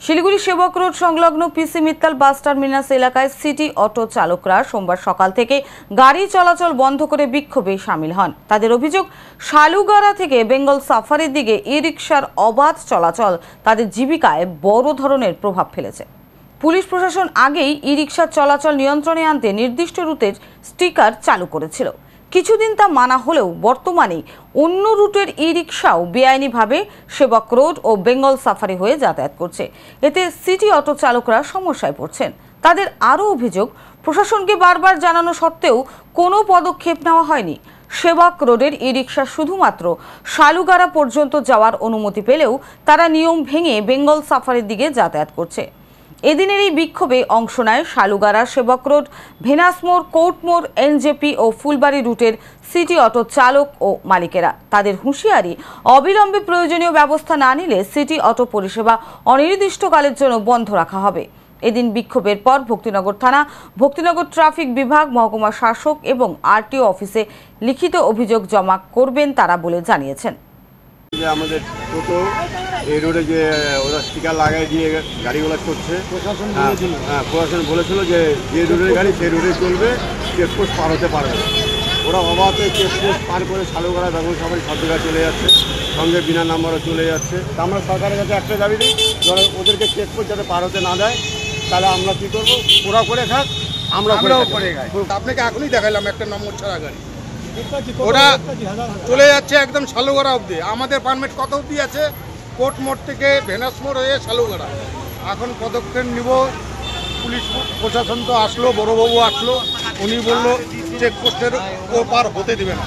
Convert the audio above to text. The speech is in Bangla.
শিলিগুড়ি সেবক রোড সংলগ্ন পিসি মিত্তাল বাস টার্মিনাস এলাকায় সিটি অটো চালকরা সোমবার সকাল থেকে গাড়ি চলাচল বন্ধ করে বিক্ষোভে সামিল হন। তাদের অভিযোগ, শালুগাড়া থেকে বেঙ্গল সাফারির দিকে ই-রিকশার অবাধ চলাচল তাদের জীবিকায় বড় ধরনের প্রভাব ফেলেছে। পুলিশ প্রশাসন আগেই ই-রিকশার চলাচল নিয়ন্ত্রণে আনতে নির্দিষ্ট রুটের স্টিকার চালু করেছিল। কিছুদিন তা মানা হলেও বর্তমানে অন্য রুটের ই-রিকশাও বেআইনিভাবে সেবক রোড ও বেঙ্গল সাফারি হয়ে যাতায়াত করছে। এতে সিটি অটো চালকরা সমস্যায় পড়ছেন। তাদের আরও অভিযোগ, প্রশাসনকে বারবার জানানো সত্ত্বেও কোনো পদক্ষেপ নেওয়া হয়নি। সেবক রোডের ই-রিকশা শুধুমাত্র শালুগাড়া পর্যন্ত যাওয়ার অনুমতি পেলেও তারা নিয়ম ভেঙে বেঙ্গল সাফারির দিকে যাতায়াত করছে। এদিনের এই বিক্ষোভে অংশ নেয় শালুগাড়া, সেবক রোড, ভেনাসমোড়, কোর্টমোড়, এনজেপি ও ফুলবাড়ি রুটের সিটি অটো চালক ও মালিকেরা। তাদের হুঁশিয়ারি, অবিলম্বে প্রয়োজনীয় ব্যবস্থা না নিলে সিটি অটো পরিষেবা অনির্দিষ্টকালের জন্য বন্ধ রাখা হবে। এদিন বিক্ষোভের পর ভক্তিনগর থানা, ভক্তিনগর ট্রাফিক বিভাগ, মহকুমা শাসক এবং আরটিও অফিসে লিখিত অভিযোগ জমা করবেন তারা বলে জানিয়েছেন। আমাদের টোটো এই রোডে যে ওরা স্টিকার লাগাই দিয়ে গাড়িগুলো করছে, প্রশাসন বলেছিল যে রোডের গাড়ি সেই রোডে চলবে, চেকপোস্ট পার হতে পারবে না। ওরা অবাধে চেকপোস্ট পার করে শালুগাড়া, বেঙ্গল সাফারি সব জায়গায় চলে যাচ্ছে, সঙ্গে বিনা নাম্বারও চলে যাচ্ছে। তা আমরা সরকারের কাছে একটা দাবি দিই, ওদেরকে চেকপোস্ট যাতে পার হতে না দেয়। তাহলে আমরা কী করবো, ওরা করে খাক, আমরাও করে খাই। আপনাকে এখনই দেখাইলাম একটা নম্বর ছাড়া গাড়ি, ওরা চলে যাচ্ছে একদম শালুগাড়া অবধি। আমাদের পারমিট কত অবধি আছে? কোর্টমোড় থেকে ভেনাসমোড় হয়ে শালুগাড়া। এখন পদক্ষেপ নিব। পুলিশ প্রশাসন তো আসলো, বড়বাবু আসলো, উনি বললো চেকপোস্টের ওপার হতে দেবে না।